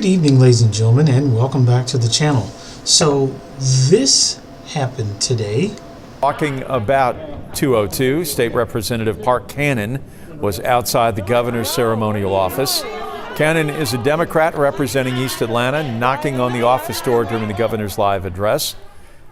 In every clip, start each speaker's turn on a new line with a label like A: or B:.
A: evening, ladies and gentlemen, and welcome back to the channel. So this happened today.
B: Talking about 202, State Representative Park Cannon was outside the governor's ceremonial office. Cannon is a Democrat representing East Atlanta, knocking on the office door during the governor's live address.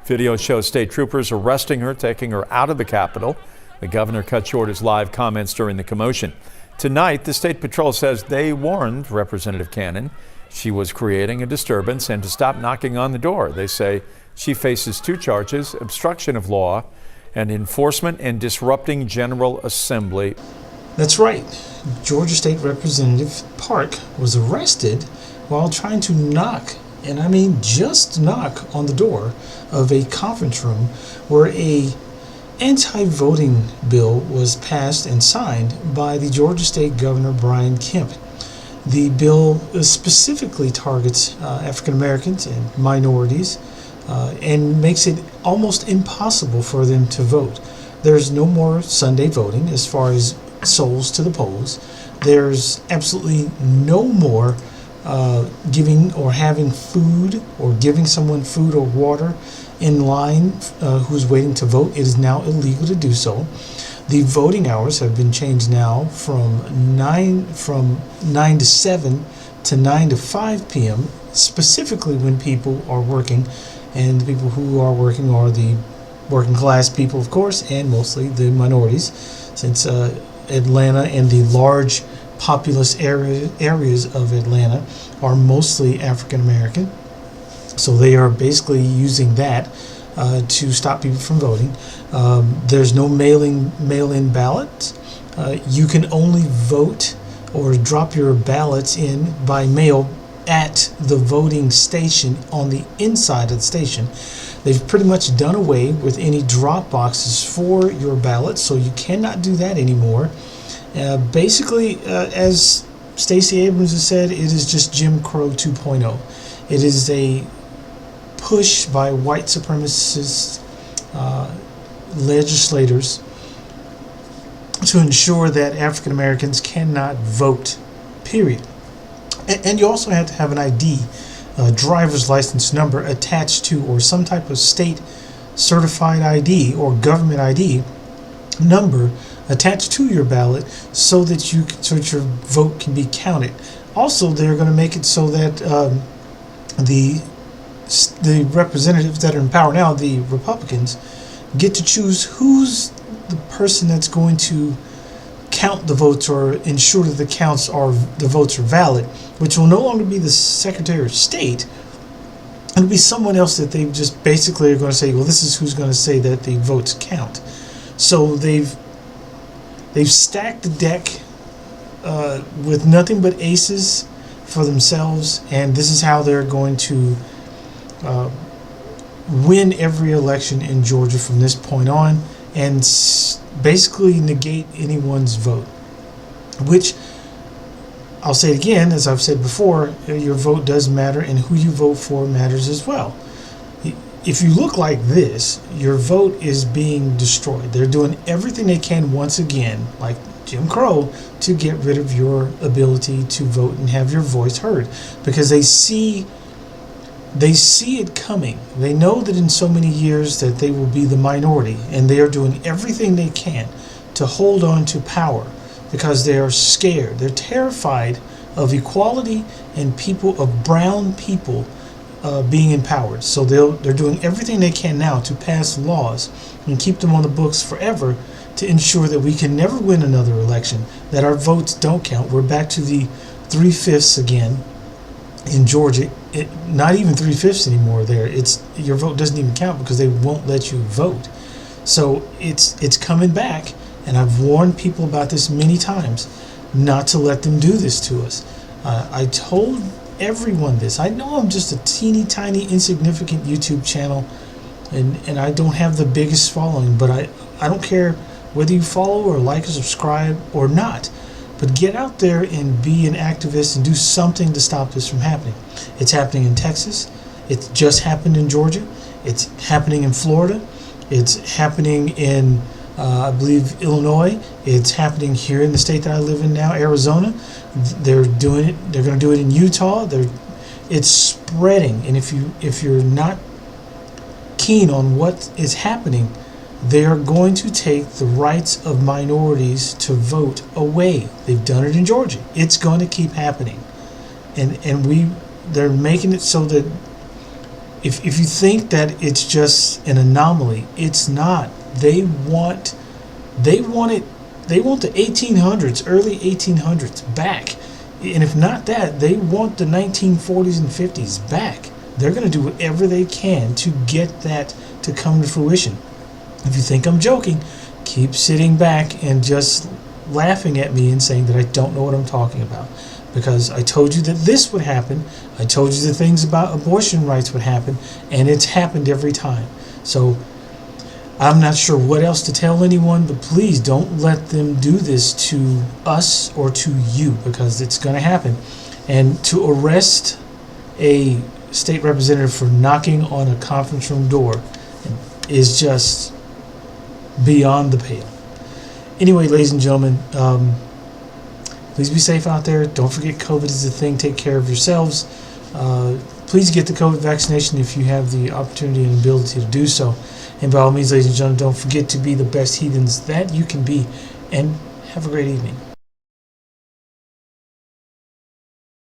B: Video shows state troopers arresting her, taking her out of the Capitol. The governor cut short his live comments during the commotion. Tonight, the State Patrol says they warned Representative Cannon she was creating a disturbance and to stop knocking on the door. They say she faces 2 charges, obstruction of law and enforcement and disrupting General Assembly.
A: That's right. Georgia State Representative Park was arrested while trying to knock, and I mean just knock, on the door of a conference room where a anti-voting bill was passed and signed by the Georgia State Governor Brian Kemp. The bill specifically targets African Americans and minorities and makes it almost impossible for them to vote. There's no more Sunday voting as far as souls to the polls. There's absolutely no more giving or having food or giving someone food or water in line who's waiting to vote. It is now illegal to do so. The voting hours have been changed now from 9 to 7 to 9 to 5 p.m. specifically when people are working, and the people who are working are the working class people, of course, and mostly the minorities, since Atlanta and the large populous areas of Atlanta are mostly African American. So they are basically using that to stop people from voting. There's no mail-in ballots. You can only vote or drop your ballots in by mail at the voting station on the inside of the station. They've pretty much done away with any drop boxes for your ballots, so you cannot do that anymore. Basically, as Stacey Abrams has said, it is just Jim Crow 2.0. It is a push by white supremacist legislators to ensure that African Americans cannot vote, period. And you also have to have an ID, driver's license number attached to, or some type of state certified ID or government ID number attached to your ballot so that your vote can be counted. Also, they're going to make it so that the representatives that are in power now, the Republicans, get to choose who's the person that's going to count the votes or ensure that the votes are valid, which will no longer be the Secretary of State. It'll be someone else that they just basically are going to say, well, this is who's going to say that the votes count. So they've stacked the deck with nothing but aces for themselves, and this is how they're going to win every election in Georgia from this point on, and basically negate anyone's vote. Which, I'll say it again, as I've said before, your vote does matter, and who you vote for matters as well. If you look like this, your vote is being destroyed. They're doing everything they can, once again, like Jim Crow, to get rid of your ability to vote and have your voice heard, because they see it coming. They know that in so many years that they will be the minority, and they are doing everything they can to hold on to power because they are scared. They're terrified of equality and brown people being empowered. So they're doing everything they can now to pass laws and keep them on the books forever to ensure that we can never win another election, that our votes don't count. We're back to the 3/5 again in Georgia. Not even 3/5 anymore there. Your vote doesn't even count because they won't let you vote. So it's coming back, and I've warned people about this many times, not to let them do this to us. I told everyone this. I know I'm just a teeny tiny insignificant YouTube channel, and I don't have the biggest following, but I don't care whether you follow or like or subscribe or not. But get out there and be an activist and do something to stop this from happening. It's happening in Texas. It just happened in Georgia. It's happening in Florida. It's happening in, I believe, Illinois. It's happening here in the state that I live in now, Arizona. They're doing it. They're going to do it in Utah. It's spreading, and if you're not keen on what is happening, they are going to take the rights of minorities to vote away. They've done it in Georgia. It's going to keep happening, and they're making it so that if you think that it's just an anomaly, it's not. They want the 1800s, early 1800s back, and if not that, they want the 1940s and 50s back. They're going to do whatever they can to get that to come to fruition. If you think I'm joking, keep sitting back and just laughing at me and saying that I don't know what I'm talking about. Because I told you that this would happen. I told you the things about abortion rights would happen, and it's happened every time. So I'm not sure what else to tell anyone, but please don't let them do this to us or to you, because it's going to happen. And to arrest a state representative for knocking on a conference room door is just beyond the pale. Anyway, ladies and gentlemen, please be safe out there. Don't forget COVID is a thing. Take care of yourselves. Please get the COVID vaccination if you have the opportunity and ability to do so. And by all means, ladies and gentlemen, don't forget to be the best heathens that you can be. And have a great evening.